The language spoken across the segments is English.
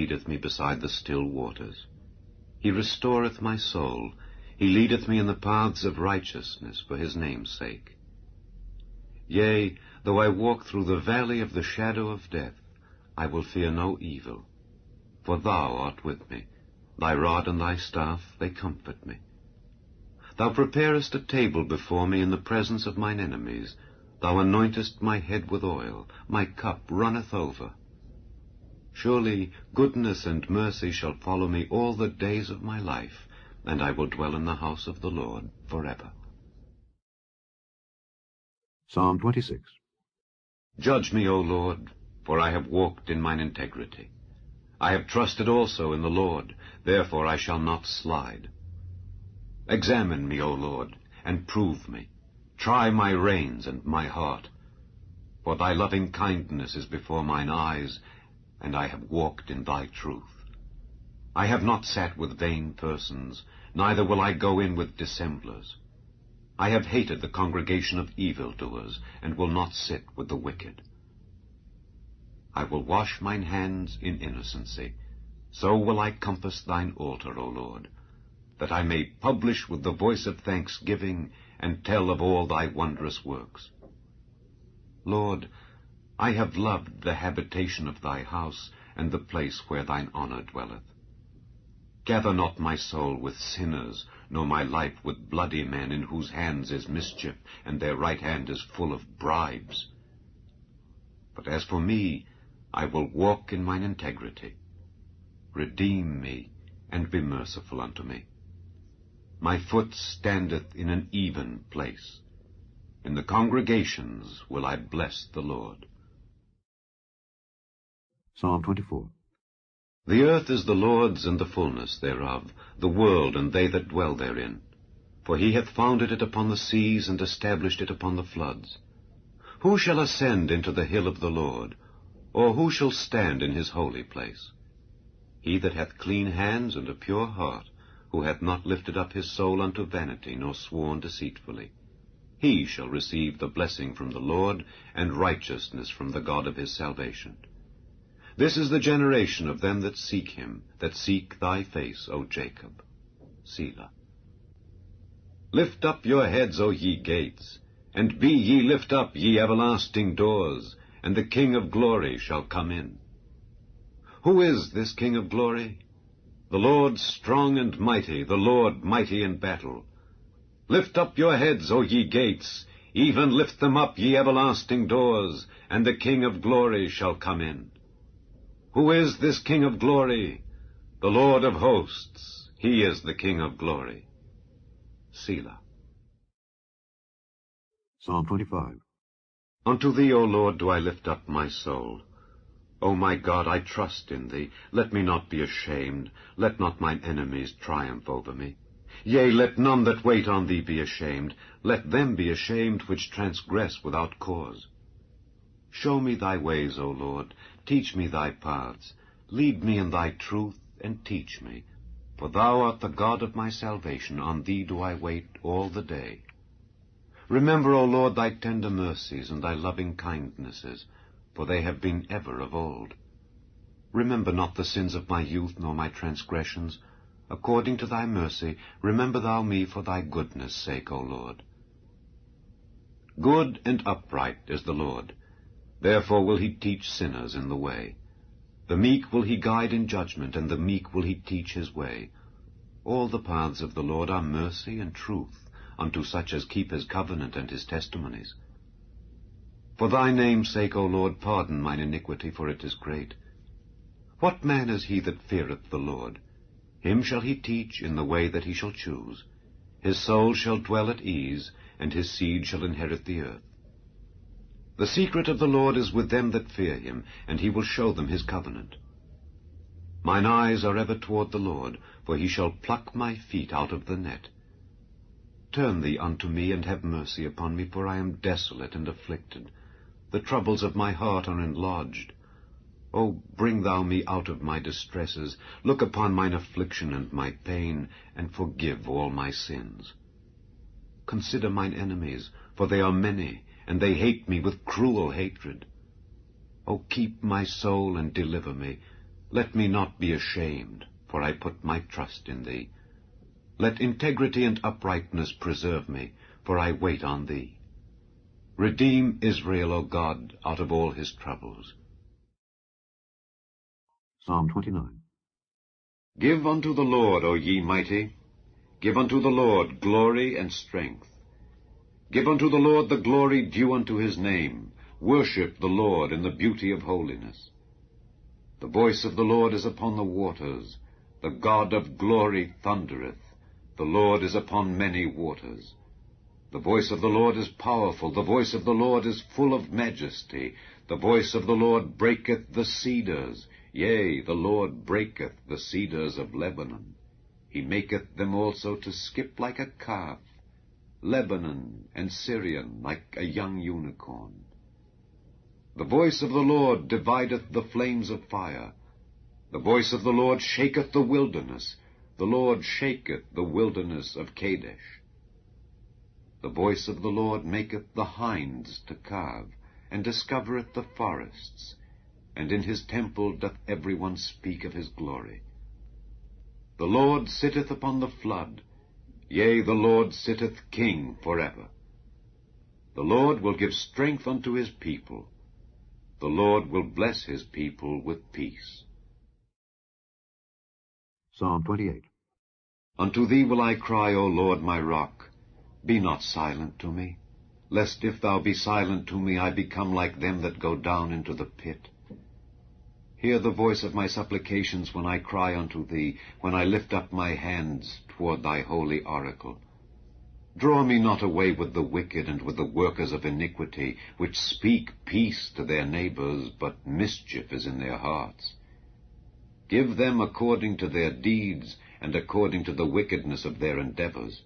leadeth me beside the still waters. He restoreth my soul. He leadeth me in the paths of righteousness for his name's sake. Yea, though I walk through the valley of the shadow of death, I will fear no evil. For thou art with me. Thy rod and thy staff, they comfort me. Thou preparest a table before me in the presence of mine enemies. Thou anointest my head with oil. My cup runneth over. Surely goodness and mercy shall follow me all the days of my life, and I will dwell in the house of the Lord forever. Psalm 26. Judge me, O Lord, for I have walked in mine integrity. I have trusted also in the Lord, therefore I shall not slide. Examine me, O Lord, and prove me. Try my reins and my heart. For thy loving kindness is before mine eyes, and I have walked in thy truth. I have not sat with vain persons, neither will I go in with dissemblers. I have hated the congregation of evildoers, and will not sit with the wicked. I will wash mine hands in innocency. So will I compass thine altar, O Lord, that I may publish with the voice of thanksgiving, and tell of all thy wondrous works. Lord, I have loved the habitation of thy house, and the place where thine honor dwelleth. Gather not my soul with sinners, nor my life with bloody men, in whose hands is mischief, and their right hand is full of bribes. But as for me, I will walk in mine integrity. Redeem me, and be merciful unto me. My foot standeth in an even place. In the congregations will I bless the Lord. Psalm 24. The earth is the Lord's, and the fullness thereof, the world and they that dwell therein. For he hath founded it upon the seas, and established it upon the floods. Who shall ascend into the hill of the Lord? Or who shall stand in his holy place? He that hath clean hands and a pure heart, who hath not lifted up his soul unto vanity, nor sworn deceitfully. He shall receive the blessing from the Lord, and righteousness from the God of his salvation. This is the generation of them that seek him, that seek thy face, O Jacob. Selah. Lift up your heads, O ye gates, and be ye lift up, ye everlasting doors, and the King of glory shall come in. Who is this King of glory? The Lord strong and mighty, the Lord mighty in battle. Lift up your heads, O ye gates, even lift them up, ye everlasting doors, and the King of glory shall come in. Who is this King of glory? The Lord of hosts, he is the King of glory. Selah. Psalm 25. Unto thee, O Lord, do I lift up my soul. O my God, I trust in thee. Let me not be ashamed. Let not mine enemies triumph over me. Yea, let none that wait on thee be ashamed. Let them be ashamed which transgress without cause. Show me thy ways, O Lord. Teach me thy paths. Lead me in thy truth, and teach me. For thou art the God of my salvation. On thee do I wait all the day. Remember, O Lord, thy tender mercies and thy loving kindnesses, for they have been ever of old. Remember not the sins of my youth, nor my transgressions. According to thy mercy, remember thou me for thy goodness' sake, O Lord. Good and upright is the Lord. Therefore will he teach sinners in the way. The meek will he guide in judgment, and the meek will he teach his way. All the paths of the Lord are mercy and truth, unto such as keep his covenant and his testimonies. For thy name's sake, O Lord, pardon mine iniquity, for it is great. What man is he that feareth the Lord? Him shall he teach in the way that he shall choose. His soul shall dwell at ease, and his seed shall inherit the earth. The secret of the Lord is with them that fear him, and he will show them his covenant. Mine eyes are ever toward the Lord, for he shall pluck my feet out of the net. Turn thee unto me, and have mercy upon me, for I am desolate and afflicted. The troubles of my heart are enlarged. O bring thou me out of my distresses. Look upon mine affliction and my pain, and forgive all my sins. Consider mine enemies, for they are many, and they hate me with cruel hatred. O keep my soul and deliver me. Let me not be ashamed, for I put my trust in thee. Let integrity and uprightness preserve me, for I wait on thee. Redeem Israel, O God, out of all his troubles. Psalm 29. Give unto the Lord, O ye mighty. Give unto the Lord glory and strength. Give unto the Lord the glory due unto his name. Worship the Lord in the beauty of holiness. The voice of the Lord is upon the waters. The God of glory thundereth. The Lord is upon many waters. The voice of the Lord is powerful. The voice of the Lord is full of majesty. The voice of the Lord breaketh the cedars. Yea, the Lord breaketh the cedars of Lebanon. He maketh them also to skip like a calf. Lebanon and Syrian like a young unicorn. The voice of the Lord divideth the flames of fire. The voice of the Lord shaketh the wilderness. The Lord shaketh the wilderness of Kadesh. The voice of the Lord maketh the hinds to calve, and discovereth the forests. And in his temple doth every one speak of his glory. The Lord sitteth upon the flood. Yea, the Lord sitteth king forever. The Lord will give strength unto his people. The Lord will bless his people with peace. Psalm 28. Unto thee will I cry, O Lord, my rock. Be not silent to me, lest if thou be silent to me, I become like them that go down into the pit. Hear the voice of my supplications when I cry unto thee, when I lift up my hands toward thy holy oracle. Draw me not away with the wicked and with the workers of iniquity, which speak peace to their neighbors, but mischief is in their hearts. Give them according to their deeds, and according to the wickedness of their endeavors.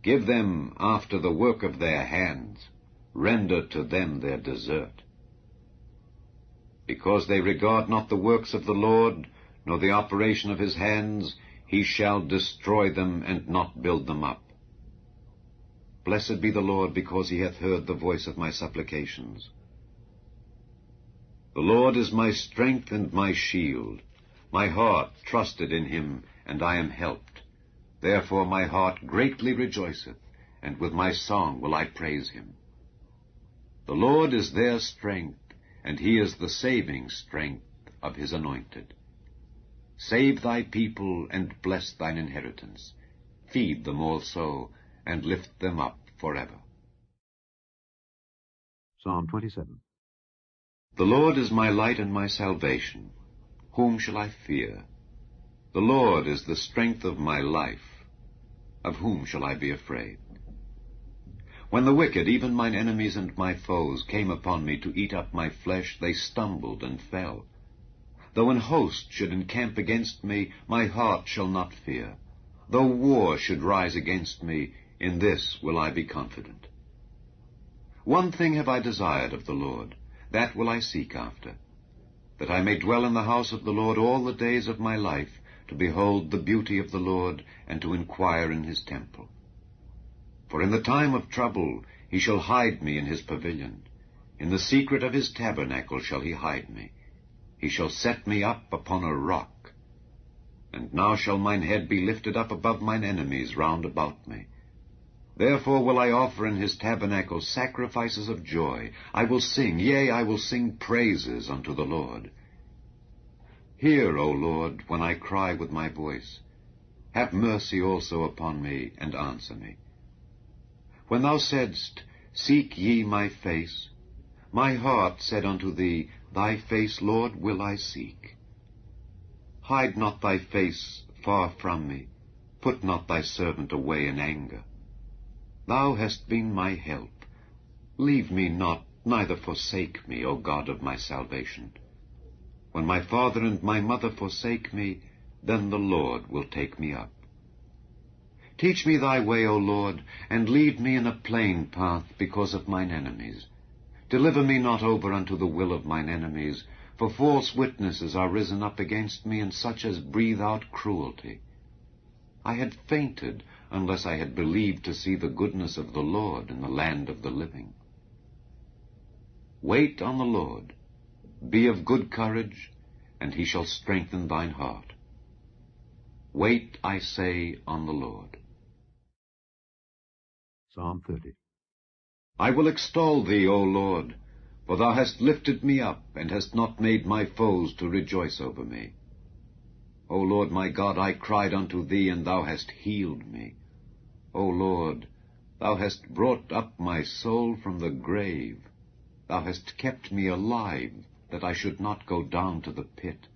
Give them after the work of their hands. Render to them their desert. Because they regard not the works of the Lord, nor the operation of his hands, he shall destroy them and not build them up. Blessed be the Lord, because he hath heard the voice of my supplications. The Lord is my strength and my shield. My heart trusted in him, and I am helped. Therefore my heart greatly rejoiceth, and with my song will I praise him. The Lord is their strength, and he is the saving strength of his anointed. Save thy people, and bless thine inheritance. Feed them also, and lift them up forever. Psalm 27. The Lord is my light and my salvation. Whom shall I fear? The Lord is the strength of my life. Of whom shall I be afraid? When the wicked, even mine enemies and my foes, came upon me to eat up my flesh, they stumbled and fell. Though an host should encamp against me, my heart shall not fear. Though war should rise against me, in this will I be confident. One thing have I desired of the Lord, that will I seek after, that I may dwell in the house of the Lord all the days of my life, to behold the beauty of the Lord, and to inquire in his temple. For in the time of trouble he shall hide me in his pavilion. In the secret of his tabernacle shall he hide me. He shall set me up upon a rock. And now shall mine head be lifted up above mine enemies round about me. Therefore will I offer in his tabernacle sacrifices of joy. I will sing, yea, I will sing praises unto the Lord. Hear, O Lord, when I cry with my voice. Have mercy also upon me, and answer me. When thou saidst, Seek ye my face, my heart said unto thee, Thy face, Lord, will I seek. Hide not thy face far from me. Put not thy servant away in anger. Thou hast been my help. Leave me not, neither forsake me, O God of my salvation. When my father and my mother forsake me, then the Lord will take me up. Teach me thy way, O Lord, and lead me in a plain path because of mine enemies. Deliver me not over unto the will of mine enemies, for false witnesses are risen up against me, and such as breathe out cruelty. I had fainted, unless I had believed to see the goodness of the Lord in the land of the living. Wait on the Lord. Be of good courage, and he shall strengthen thine heart. Wait, I say, on the Lord. Psalm 30. I will extol thee, O Lord, for thou hast lifted me up, and hast not made my foes to rejoice over me. O Lord my God, I cried unto thee, and thou hast healed me. O Lord, thou hast brought up my soul from the grave. Thou hast kept me alive, that I should not go down to the pit.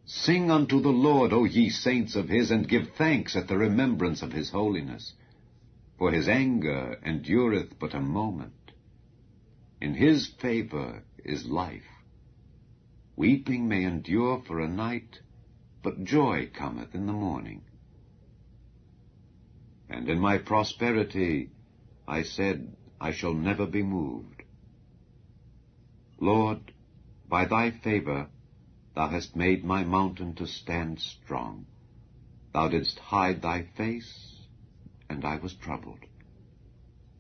Sing unto the Lord, O ye saints of his, and give thanks at the remembrance of his holiness. For his anger endureth but a moment. In his favor is life. Weeping may endure for a night, but joy cometh in the morning. And in my prosperity I said, I shall never be moved. Lord, by thy favor thou hast made my mountain to stand strong. Thou didst hide thy face, and I was troubled.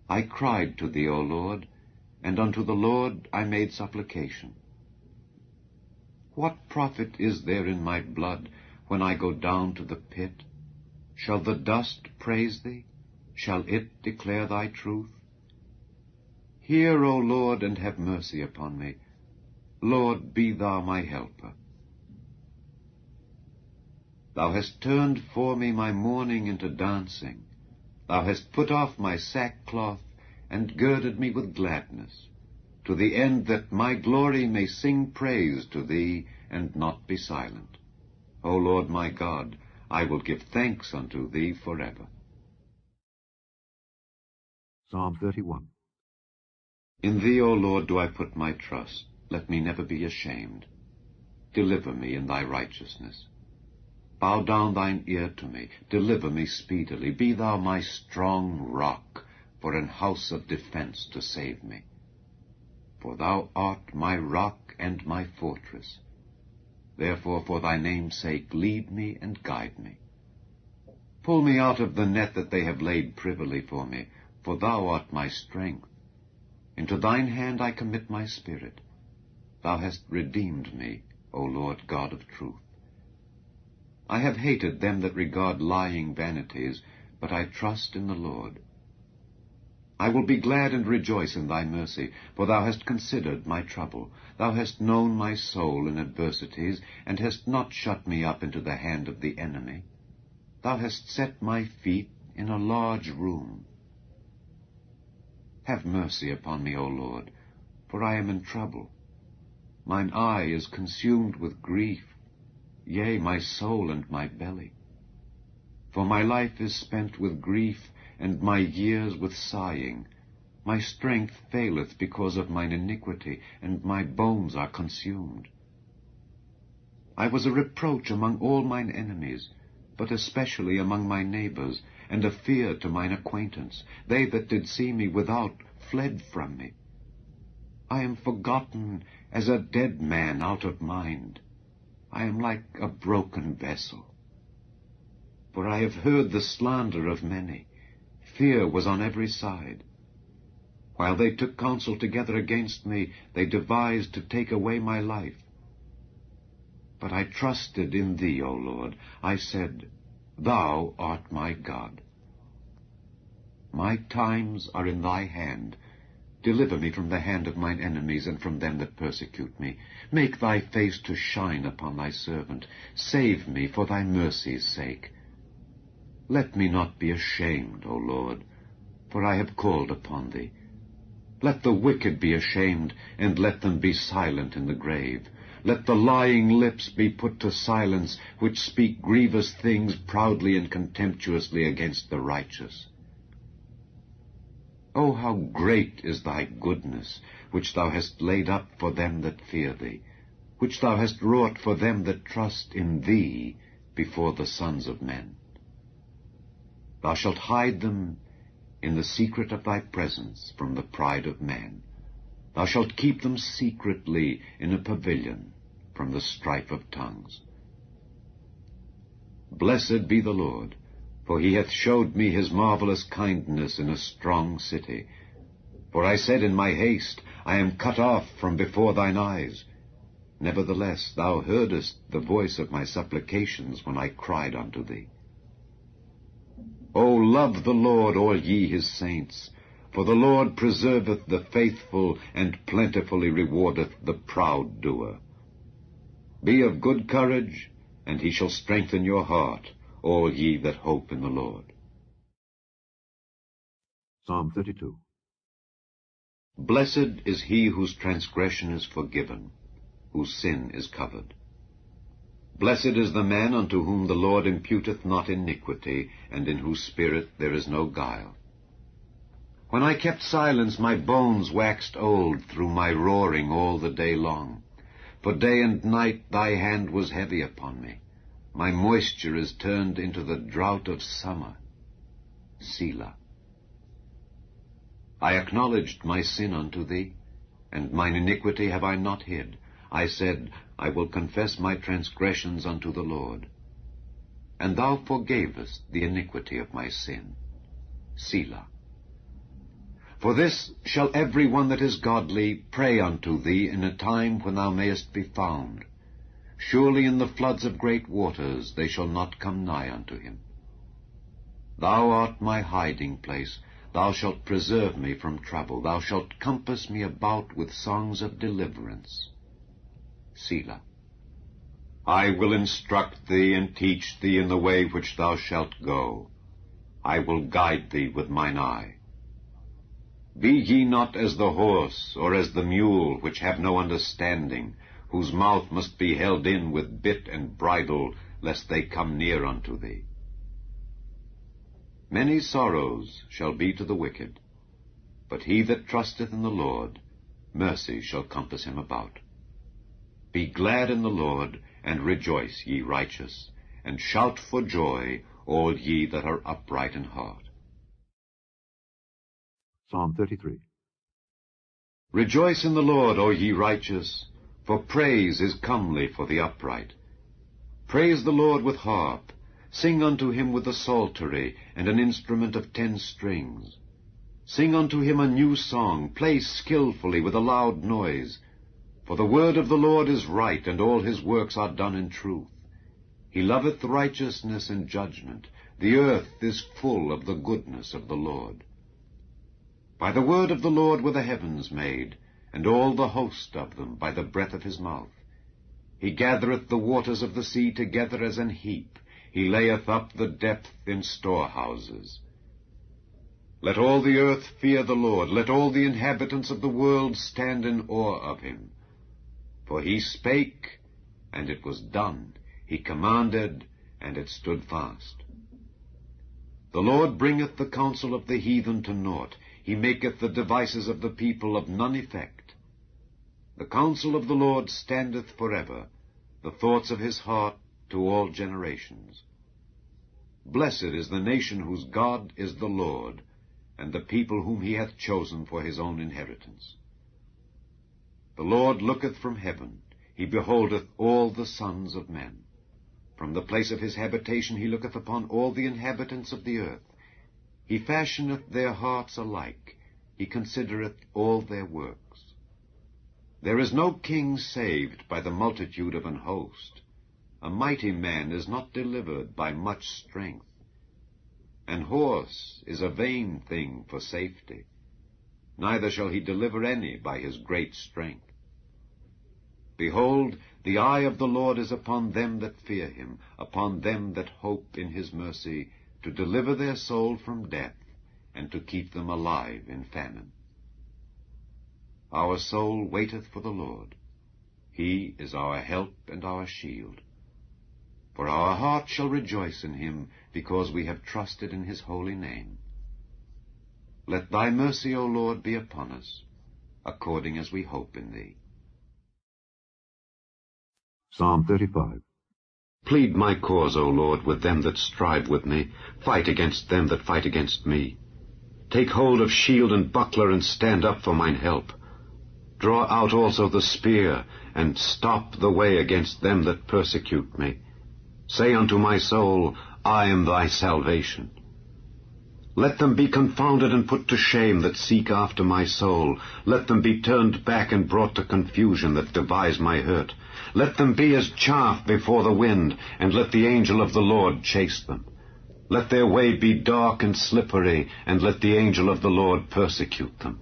I cried to thee, O Lord, and unto the Lord I made supplication. What profit is there in my blood when I go down to the pit? Shall the dust praise thee? Shall it declare thy truth? Hear, O Lord, and have mercy upon me. Lord, be thou my helper. Thou hast turned for me my mourning into dancing. Thou hast put off my sackcloth, and girded me with gladness, to the end that my glory may sing praise to thee, and not be silent. O Lord my God, I will give thanks unto thee forever. Psalm 31. In thee, O Lord, do I put my trust. Let me never be ashamed. Deliver me in thy righteousness. Bow down thine ear to me. Deliver me speedily. Be thou my strong rock, for an house of defense to save me. For thou art my rock and my fortress. Therefore, for thy name's sake, lead me and guide me. Pull me out of the net that they have laid privily for me, for thou art my strength. Into thine hand I commit my spirit. Thou hast redeemed me, O Lord God of truth. I have hated them that regard lying vanities, but I trust in the Lord. I will be glad and rejoice in thy mercy, for thou hast considered my trouble. Thou hast known my soul in adversities, and hast not shut me up into the hand of the enemy. Thou hast set my feet in a large room. Have mercy upon me, O Lord, for I am in trouble. Mine eye is consumed with grief, yea, my soul and my belly. For my life is spent with grief, and my years with sighing. My strength faileth because of mine iniquity, and my bones are consumed. I was a reproach among all mine enemies, but especially among my neighbors, and a fear to mine acquaintance. They that did see me without fled from me. I am forgotten as a dead man out of mind. I am like a broken vessel. For I have heard the slander of many. Fear was on every side. While they took counsel together against me, they devised to take away my life. But I trusted in thee, O Lord. I said, Thou art my God. My times are in thy hand. Deliver me from the hand of mine enemies, and from them that persecute me. Make thy face to shine upon thy servant. Save me for thy mercy's sake. Let me not be ashamed, O Lord, for I have called upon thee. Let the wicked be ashamed, and let them be silent in the grave. Let the lying lips be put to silence, which speak grievous things proudly and contemptuously against the righteous. O how great is thy goodness, which thou hast laid up for them that fear thee, which thou hast wrought for them that trust in thee before the sons of men. Thou shalt hide them in the secret of thy presence from the pride of man. Thou shalt keep them secretly in a pavilion from the strife of tongues. Blessed be the Lord, for he hath showed me his marvelous kindness in a strong city. For I said in my haste, I am cut off from before thine eyes. Nevertheless, thou heardest the voice of my supplications when I cried unto thee. O love the Lord, all ye his saints, for the Lord preserveth the faithful, and plentifully rewardeth the proud doer. Be of good courage, and he shall strengthen your heart, all ye that hope in the Lord. Psalm 32. Blessed is he whose transgression is forgiven, whose sin is covered. Blessed is the man unto whom the Lord imputeth not iniquity, and in whose spirit there is no guile. When I kept silence, my bones waxed old through my roaring all the day long. For day and night thy hand was heavy upon me. My moisture is turned into the drought of summer. Selah. I acknowledged my sin unto thee, and mine iniquity have I not hid. I said, I will confess my transgressions unto the Lord. And thou forgavest the iniquity of my sin. Selah. For this shall every one that is godly pray unto thee in a time when thou mayest be found. Surely in the floods of great waters they shall not come nigh unto him. Thou art my hiding place. Thou shalt preserve me from trouble. Thou shalt compass me about with songs of deliverance. Selah. I will instruct thee and teach thee in the way which thou shalt go. I will guide thee with mine eye. Be ye not as the horse, or as the mule, which have no understanding, whose mouth must be held in with bit and bridle, lest they come near unto thee. Many sorrows shall be to the wicked, but he that trusteth in the Lord, mercy shall compass him about. Be glad in the Lord, and rejoice, ye righteous, and shout for joy, all ye that are upright in heart. Psalm 33. Rejoice in the Lord, O ye righteous, for praise is comely for the upright. Praise the Lord with harp. Sing unto him with the psaltery, and an instrument of 10 strings. Sing unto him a new song. Play skillfully with a loud noise. For the word of the Lord is right, and all his works are done in truth. He loveth righteousness and judgment. The earth is full of the goodness of the Lord. By the word of the Lord were the heavens made, and all the host of them by the breath of his mouth. He gathereth the waters of the sea together as an heap. He layeth up the depth in storehouses. Let all the earth fear the Lord. Let all the inhabitants of the world stand in awe of him. For he spake, and it was done. He commanded, and it stood fast. The Lord bringeth the counsel of the heathen to naught. He maketh the devices of the people of none effect. The counsel of the Lord standeth forever, the thoughts of his heart to all generations. Blessed is the nation whose God is the Lord, and the people whom he hath chosen for his own inheritance. The Lord looketh from heaven, he beholdeth all the sons of men. From the place of his habitation he looketh upon all the inhabitants of the earth. He fashioneth their hearts alike, he considereth all their works. There is no king saved by the multitude of an host. A mighty man is not delivered by much strength. An horse is a vain thing for safety, neither shall he deliver any by his great strength. Behold, the eye of the Lord is upon them that fear him, upon them that hope in his mercy, to deliver their soul from death, and to keep them alive in famine. Our soul waiteth for the Lord. He is our help and our shield. For our heart shall rejoice in him, because we have trusted in his holy name. Let thy mercy, O Lord, be upon us, according as we hope in thee. Psalm 35. Plead my cause, O Lord, with them that strive with me. Fight against them that fight against me. Take hold of shield and buckler, and stand up for mine help. Draw out also the spear, and stop the way against them that persecute me. Say unto my soul, I am thy salvation. Let them be confounded and put to shame that seek after my soul. Let them be turned back and brought to confusion that devise my hurt. Let them be as chaff before the wind, and let the angel of the Lord chase them. Let their way be dark and slippery, and let the angel of the Lord persecute them.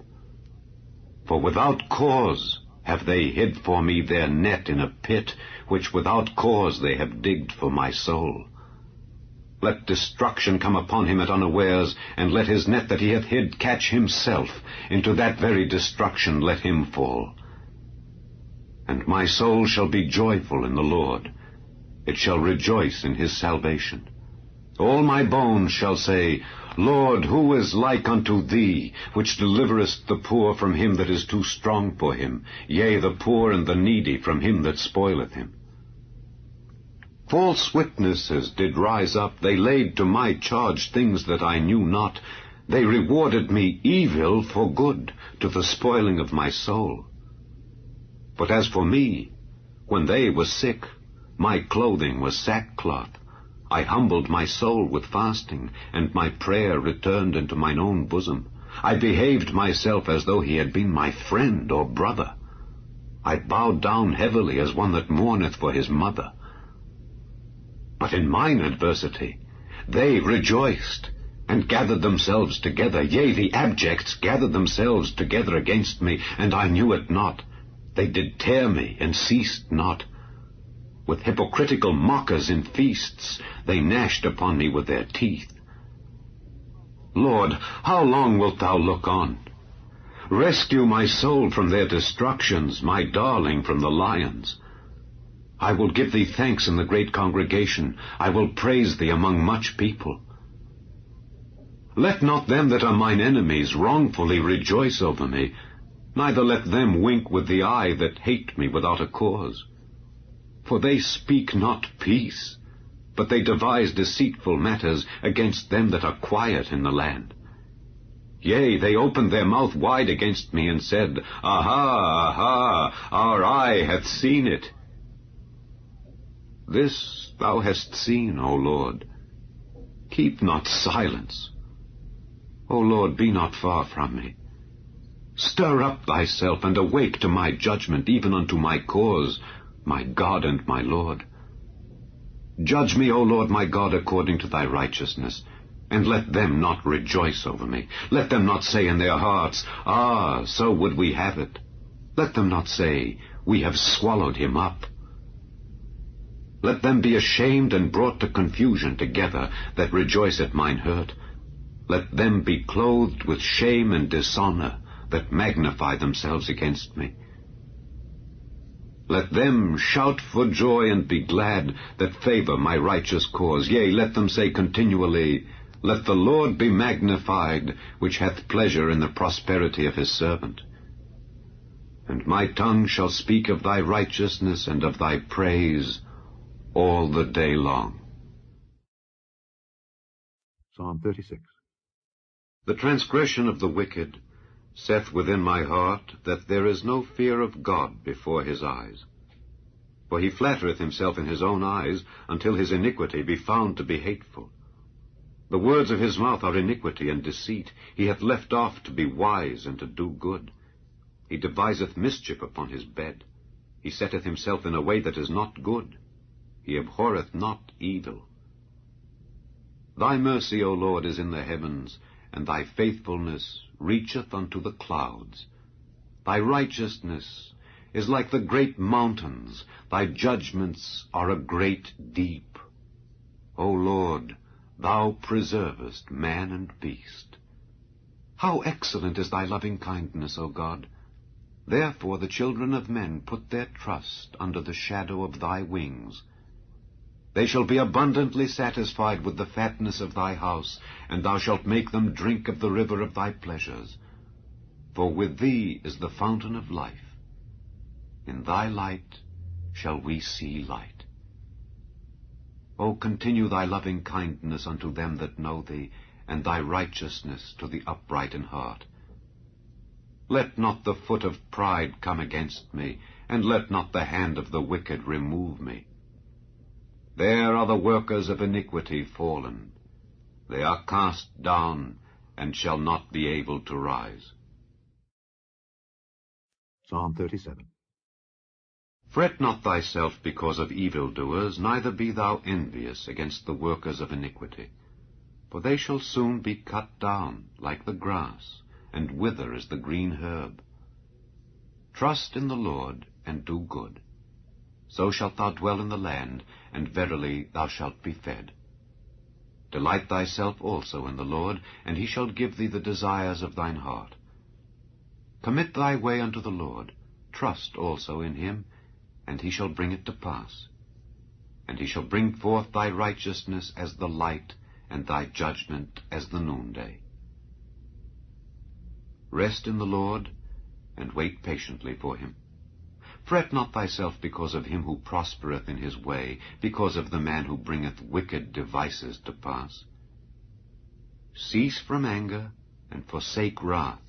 For without cause have they hid for me their net in a pit, which without cause they have digged for my soul. Let destruction come upon him at unawares, and let his net that he hath hid catch himself. Into that very destruction let him fall. And my soul shall be joyful in the Lord. It shall rejoice in his salvation. All my bones shall say, Lord, who is like unto thee, which deliverest the poor from him that is too strong for him, yea, the poor and the needy from him that spoileth him? False witnesses did rise up. They laid to my charge things that I knew not. They rewarded me evil for good, to the spoiling of my soul. But as for me, when they were sick, my clothing was sackcloth. I humbled my soul with fasting, and my prayer returned into mine own bosom. I behaved myself as though he had been my friend or brother. I bowed down heavily as one that mourneth for his mother. But in mine adversity they rejoiced, and gathered themselves together. Yea, the abjects gathered themselves together against me, and I knew it not. They did tear me, and ceased not. With hypocritical mockers in feasts they gnashed upon me with their teeth. Lord, how long wilt thou look on? Rescue my soul from their destructions, my darling from the lions. I will give thee thanks in the great congregation. I will praise thee among much people. Let not them that are mine enemies wrongfully rejoice over me, neither let them wink with the eye that hate me without a cause. For they speak not peace, but they devise deceitful matters against them that are quiet in the land. Yea, they opened their mouth wide against me, and said, Aha, aha, our eye hath seen it. This thou hast seen, O Lord. Keep not silence. O Lord, be not far from me. Stir up thyself, and awake to my judgment, even unto my cause, my God and my Lord. Judge me, O Lord my God, according to thy righteousness, and let them not rejoice over me. Let them not say in their hearts, Ah, so would we have it. Let them not say, We have swallowed him up. Let them be ashamed and brought to confusion together that rejoice at mine hurt. Let them be clothed with shame and dishonor that magnify themselves against me. Let them shout for joy and be glad that favor my righteous cause. Yea, let them say continually, Let the Lord be magnified, which hath pleasure in the prosperity of his servant. And my tongue shall speak of thy righteousness and of thy praise all the day long. Psalm 36. The transgression of the wicked saith within my heart that there is no fear of God before his eyes. For he flattereth himself in his own eyes, until his iniquity be found to be hateful. The words of his mouth are iniquity and deceit. He hath left off to be wise and to do good. He deviseth mischief upon his bed. He setteth himself in a way that is not good. He abhorreth not evil. Thy mercy, O Lord, is in the heavens, and thy faithfulness reacheth unto the clouds. Thy righteousness is like the great mountains. Thy judgments are a great deep. O Lord, thou preservest man and beast. How excellent is thy loving kindness, O God! Therefore the children of men put their trust under the shadow of thy wings. They shall be abundantly satisfied with the fatness of thy house, and thou shalt make them drink of the river of thy pleasures. For with thee is the fountain of life. In thy light shall we see light. O continue thy loving kindness unto them that know thee, and thy righteousness to the upright in heart. Let not the foot of pride come against me, and let not the hand of the wicked remove me. There are the workers of iniquity fallen. They are cast down, and shall not be able to rise. Psalm 37. Fret not thyself because of evildoers, neither be thou envious against the workers of iniquity. For they shall soon be cut down like the grass, and wither as the green herb. Trust in the Lord, and do good. So shalt thou dwell in the land, and verily thou shalt be fed. Delight thyself also in the Lord, and he shall give thee the desires of thine heart. Commit thy way unto the Lord, trust also in him, and he shall bring it to pass. And he shall bring forth thy righteousness as the light, and thy judgment as the noonday. Rest in the Lord, and wait patiently for him. Fret not thyself because of him who prospereth in his way, because of the man who bringeth wicked devices to pass. Cease from anger, and forsake wrath.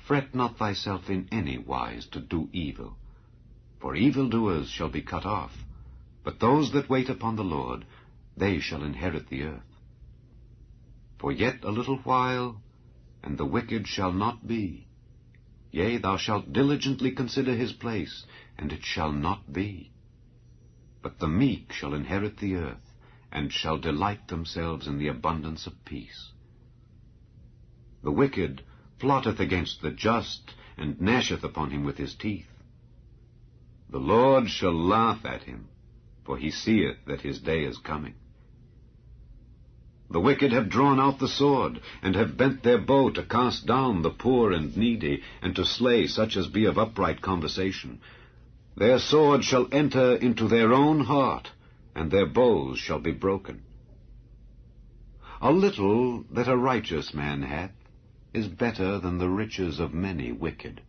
Fret not thyself in any wise to do evil, for evildoers shall be cut off, but those that wait upon the Lord, they shall inherit the earth. For yet a little while, and the wicked shall not be. Yea, thou shalt diligently consider his place, and it shall not be. But the meek shall inherit the earth, and shall delight themselves in the abundance of peace. The wicked plotteth against the just, and gnasheth upon him with his teeth. The Lord shall laugh at him, for he seeth that his day is coming. The wicked have drawn out the sword, and have bent their bow to cast down the poor and needy, and to slay such as be of upright conversation. Their sword shall enter into their own heart, and their bows shall be broken. A little that a righteous man hath is better than the riches of many wicked.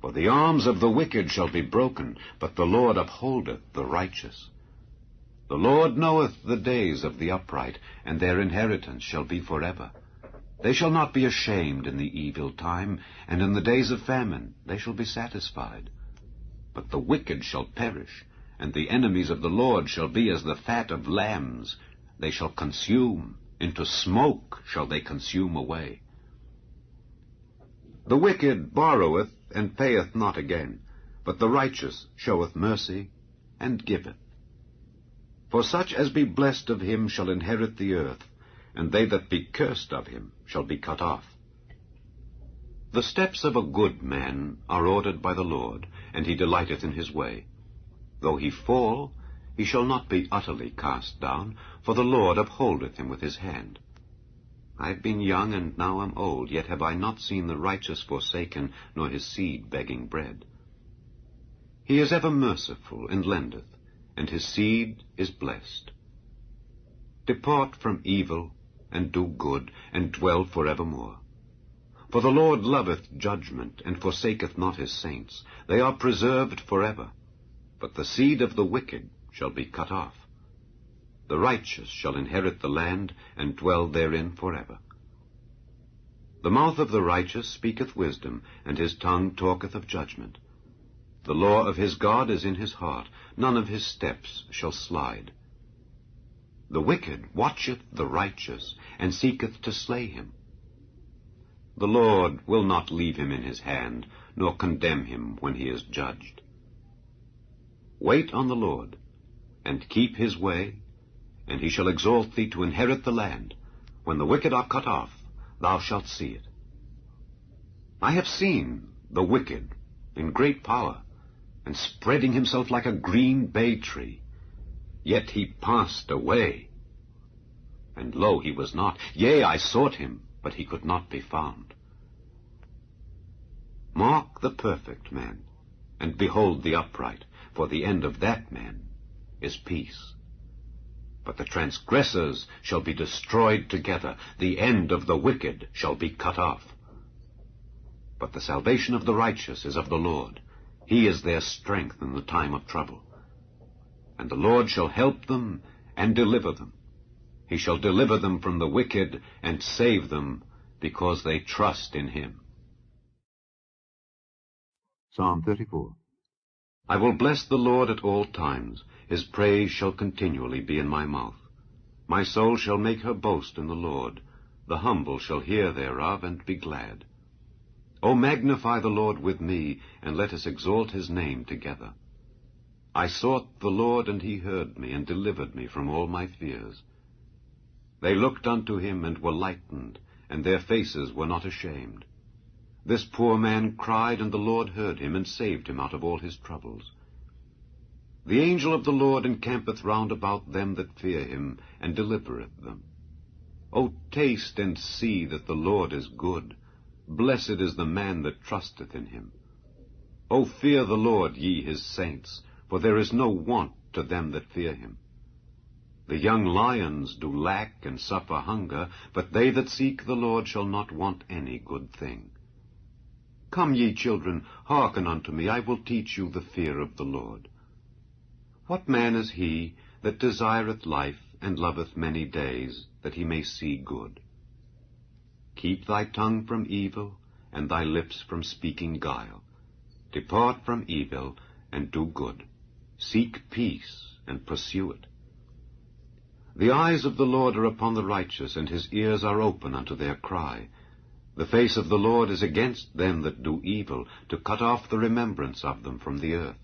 For the arms of the wicked shall be broken, but the Lord upholdeth the righteous. The Lord knoweth the days of the upright, and their inheritance shall be forever. They shall not be ashamed in the evil time, and in the days of famine they shall be satisfied. But the wicked shall perish, and the enemies of the Lord shall be as the fat of lambs. They shall consume, into smoke shall they consume away. The wicked borroweth, and payeth not again, but the righteous showeth mercy, and giveth. For such as be blessed of him shall inherit the earth, and they that be cursed of him shall be cut off. The steps of a good man are ordered by the Lord, and he delighteth in his way. Though he fall, he shall not be utterly cast down, for the Lord upholdeth him with his hand. I have been young, and now am old, yet have I not seen the righteous forsaken, nor his seed begging bread. He is ever merciful, and lendeth, and his seed is blessed. Depart from evil, and do good, and dwell forevermore. For the Lord loveth judgment, and forsaketh not his saints. They are preserved forever, but the seed of the wicked shall be cut off. The righteous shall inherit the land, and dwell therein forever. The mouth of the righteous speaketh wisdom, and his tongue talketh of judgment. The law of his God is in his heart, none of his steps shall slide. The wicked watcheth the righteous, and seeketh to slay him. The Lord will not leave him in his hand, nor condemn him when he is judged. Wait on the Lord, and keep his way, and he shall exalt thee to inherit the land. When the wicked are cut off, thou shalt see it. I have seen the wicked in great power, and spreading himself like a green bay tree. Yet he passed away. And lo, he was not. Yea, I sought him, but he could not be found. Mark the perfect man, and behold the upright, for the end of that man is peace. But the transgressors shall be destroyed together, the end of the wicked shall be cut off. But the salvation of the righteous is of the Lord. He is their strength in the time of trouble. And the Lord shall help them and deliver them. He shall deliver them from the wicked and save them, because they trust in him. Psalm 34. I will bless the Lord at all times. His praise shall continually be in my mouth. My soul shall make her boast in the Lord. The humble shall hear thereof, and be glad. O magnify the Lord with me, and let us exalt his name together. I sought the Lord, and he heard me, and delivered me from all my fears. They looked unto him, and were lightened, and their faces were not ashamed. This poor man cried, and the Lord heard him, and saved him out of all his troubles. The angel of the Lord encampeth round about them that fear him, and delivereth them. O taste and see that the Lord is good. Blessed is the man that trusteth in him. O fear the Lord, ye his saints, for there is no want to them that fear him. The young lions do lack and suffer hunger, but they that seek the Lord shall not want any good thing. Come, ye children, hearken unto me, I will teach you the fear of the Lord. What man is he that desireth life, and loveth many days, that he may see good? Keep thy tongue from evil, and thy lips from speaking guile. Depart from evil, and do good. Seek peace, and pursue it. The eyes of the Lord are upon the righteous, and his ears are open unto their cry. The face of the Lord is against them that do evil, to cut off the remembrance of them from the earth.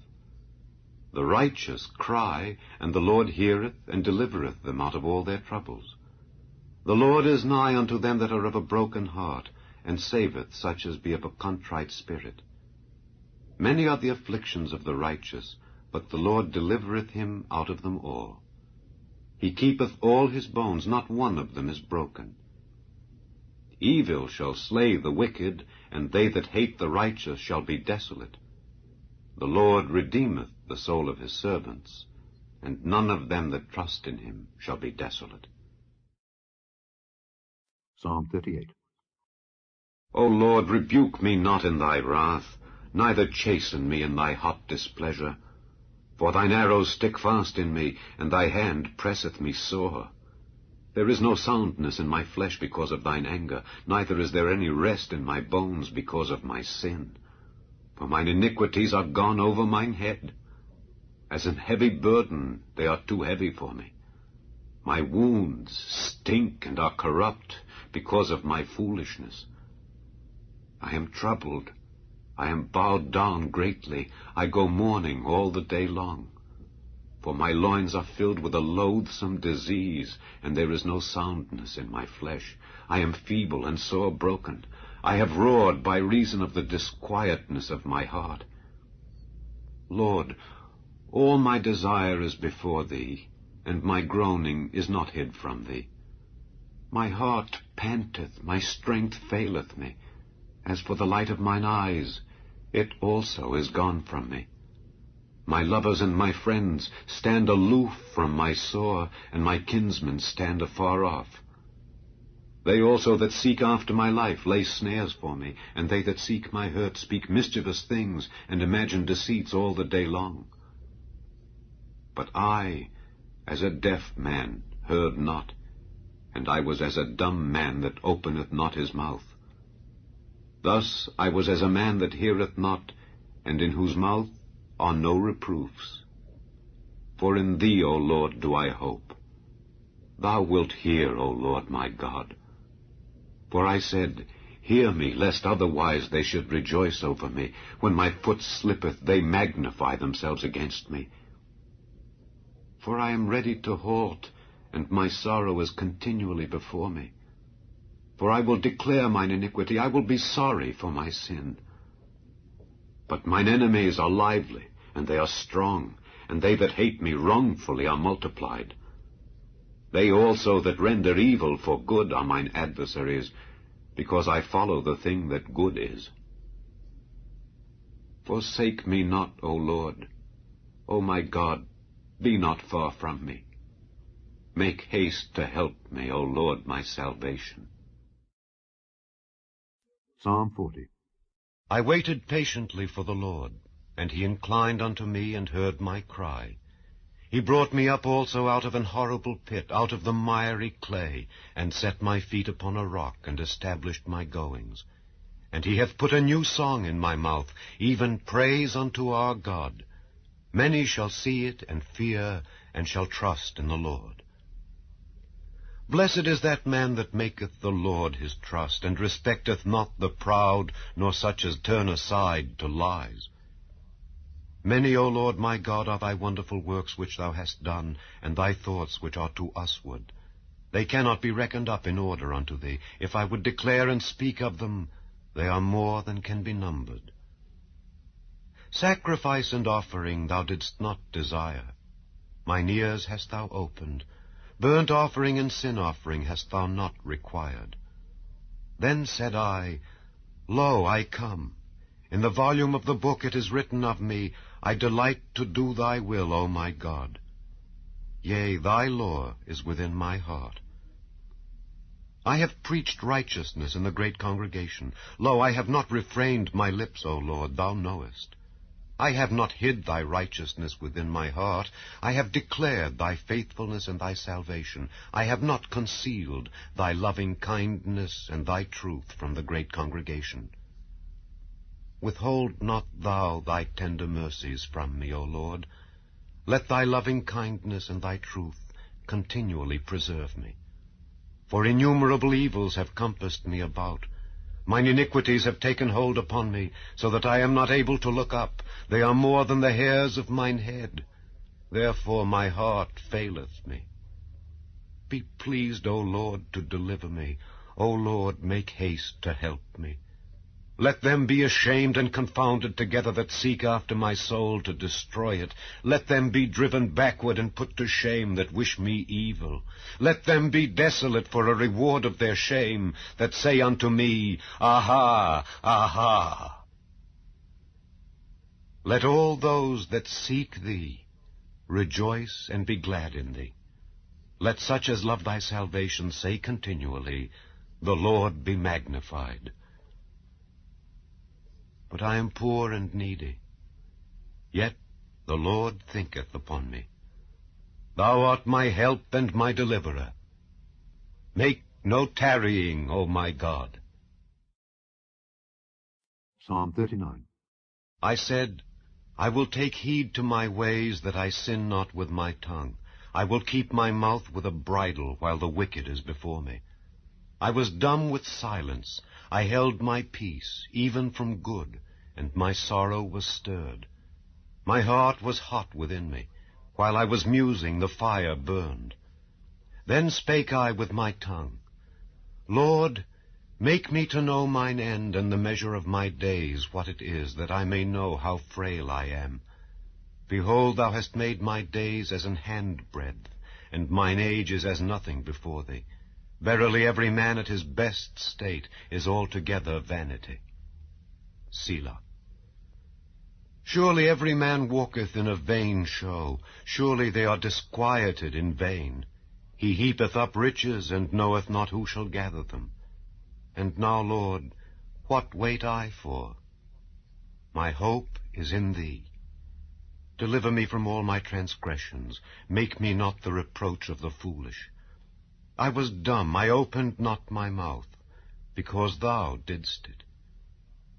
The righteous cry, and the Lord heareth, and delivereth them out of all their troubles. The Lord is nigh unto them that are of a broken heart, and saveth such as be of a contrite spirit. Many are the afflictions of the righteous, but the Lord delivereth him out of them all. He keepeth all his bones, not one of them is broken. Evil shall slay the wicked, and they that hate the righteous shall be desolate. The Lord redeemeth the soul of his servants, and none of them that trust in him shall be desolate. Psalm 38. O Lord, rebuke me not in thy wrath, neither chasten me in thy hot displeasure. For thine arrows stick fast in me, and thy hand presseth me sore. There is no soundness in my flesh because of thine anger, neither is there any rest in my bones because of my sin. For mine iniquities are gone over mine head. As an heavy burden, they are too heavy for me. My wounds stink and are corrupt because of my foolishness. I am troubled. I am bowed down greatly. I go mourning all the day long. For my loins are filled with a loathsome disease, and there is no soundness in my flesh. I am feeble and sore broken. I have roared by reason of the disquietness of my heart. Lord, all my desire is before thee, and my groaning is not hid from thee. My heart panteth, my strength faileth me. As for the light of mine eyes, it also is gone from me. My lovers and my friends stand aloof from my sore, and my kinsmen stand afar off. They also that seek after my life lay snares for me, and they that seek my hurt speak mischievous things, and imagine deceits all the day long. But I, as a deaf man, heard not, and I was as a dumb man that openeth not his mouth. Thus I was as a man that heareth not, and in whose mouth are no reproofs. For in thee, O Lord, do I hope. Thou wilt hear, O Lord my God. For I said, hear me, lest otherwise they should rejoice over me. When my foot slippeth, they magnify themselves against me. For I am ready to halt, and my sorrow is continually before me. For I will declare mine iniquity, I will be sorry for my sin. But mine enemies are lively, and they are strong, and they that hate me wrongfully are multiplied. They also that render evil for good are mine adversaries, because I follow the thing that good is. Forsake me not, O Lord. O my God, be not far from me. Make haste to help me, O Lord, my salvation. Psalm 40. I waited patiently for the Lord, and he inclined unto me and heard my cry. He brought me up also out of an horrible pit, out of the miry clay, and set my feet upon a rock, and established my goings. And he hath put a new song in my mouth, even praise unto our God. Many shall see it, and fear, and shall trust in the Lord. Blessed is that man that maketh the Lord his trust, and respecteth not the proud, nor such as turn aside to lies. Many, O Lord my God, are thy wonderful works which thou hast done, and thy thoughts which are to usward. They cannot be reckoned up in order unto thee. If I would declare and speak of them, they are more than can be numbered. Sacrifice and offering thou didst not desire. Mine ears hast thou opened. Burnt offering and sin offering hast thou not required. Then said I, Lo, I come. In the volume of the book it is written of me, I delight to do thy will, O my God. Yea, thy law is within my heart. I have preached righteousness in the great congregation. Lo, I have not refrained my lips, O Lord, thou knowest. I have not hid thy righteousness within my heart. I have declared thy faithfulness and thy salvation. I have not concealed thy loving kindness and thy truth from the great congregation. Withhold not thou thy tender mercies from me, O Lord. Let thy loving kindness and thy truth continually preserve me. For innumerable evils have compassed me about. Mine iniquities have taken hold upon me, so that I am not able to look up. They are more than the hairs of mine head. Therefore my heart faileth me. Be pleased, O Lord, to deliver me. O Lord, make haste to help me. Let them be ashamed and confounded together that seek after my soul to destroy it. Let them be driven backward and put to shame that wish me evil. Let them be desolate for a reward of their shame, that say unto me, Aha, aha. Let all those that seek thee rejoice and be glad in thee. Let such as love thy salvation say continually, The Lord be magnified. But I am poor and needy, yet the Lord thinketh upon me. Thou art my help and my deliverer. Make no tarrying, O my God. Psalm 39. I said, I will take heed to my ways, that I sin not with my tongue. I will keep my mouth with a bridle, while the wicked is before me. I was dumb with silence. I held my peace, even from good, and my sorrow was stirred. My heart was hot within me. While I was musing, the fire burned. Then spake I with my tongue, Lord, make me to know mine end, and the measure of my days, what it is, that I may know how frail I am. Behold, thou hast made my days as an handbreadth, and mine age is as nothing before thee. Verily every man at his best state is altogether vanity. Selah. Surely every man walketh in a vain show. Surely they are disquieted in vain. He heapeth up riches, and knoweth not who shall gather them. And now, Lord, what wait I for? My hope is in thee. Deliver me from all my transgressions. Make me not the reproach of the foolish. I was dumb, I opened not my mouth, because thou didst it.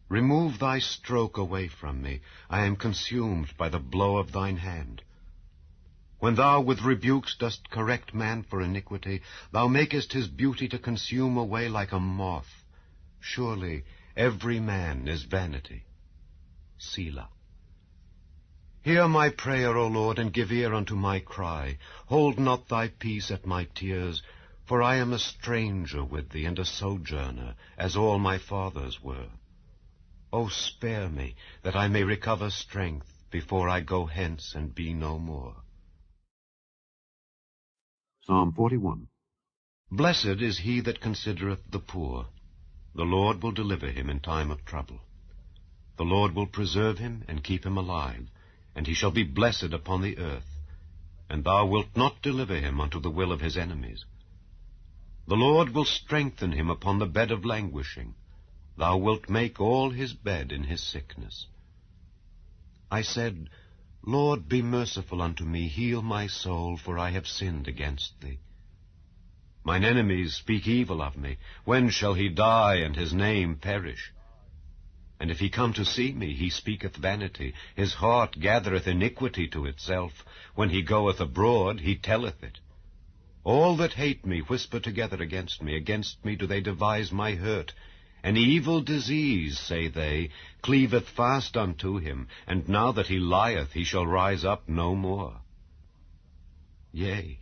Remove thy stroke away from me. I am consumed by the blow of thine hand. When thou with rebukes dost correct man for iniquity, thou makest his beauty to consume away like a moth. Surely every man is vanity. Selah. Hear my prayer, O Lord, and give ear unto my cry. Hold not thy peace at my tears, for I am a stranger with thee, and a sojourner, as all my fathers were. O spare me, that I may recover strength, before I go hence and be no more. Psalm 41. Blessed is he that considereth the poor. The Lord will deliver him in time of trouble. The Lord will preserve him and keep him alive, and he shall be blessed upon the earth. And thou wilt not deliver him unto the will of his enemies. The Lord will strengthen him upon the bed of languishing. Thou wilt make all his bed in his sickness. I said, Lord, be merciful unto me, heal my soul, for I have sinned against thee. Mine enemies speak evil of me. When shall he die, and his name perish? And if he come to see me, he speaketh vanity. His heart gathereth iniquity to itself. When he goeth abroad, he telleth it. All that hate me whisper together against me do they devise my hurt. An evil disease, say they, cleaveth fast unto him, and now that he lieth he shall rise up no more. Yea,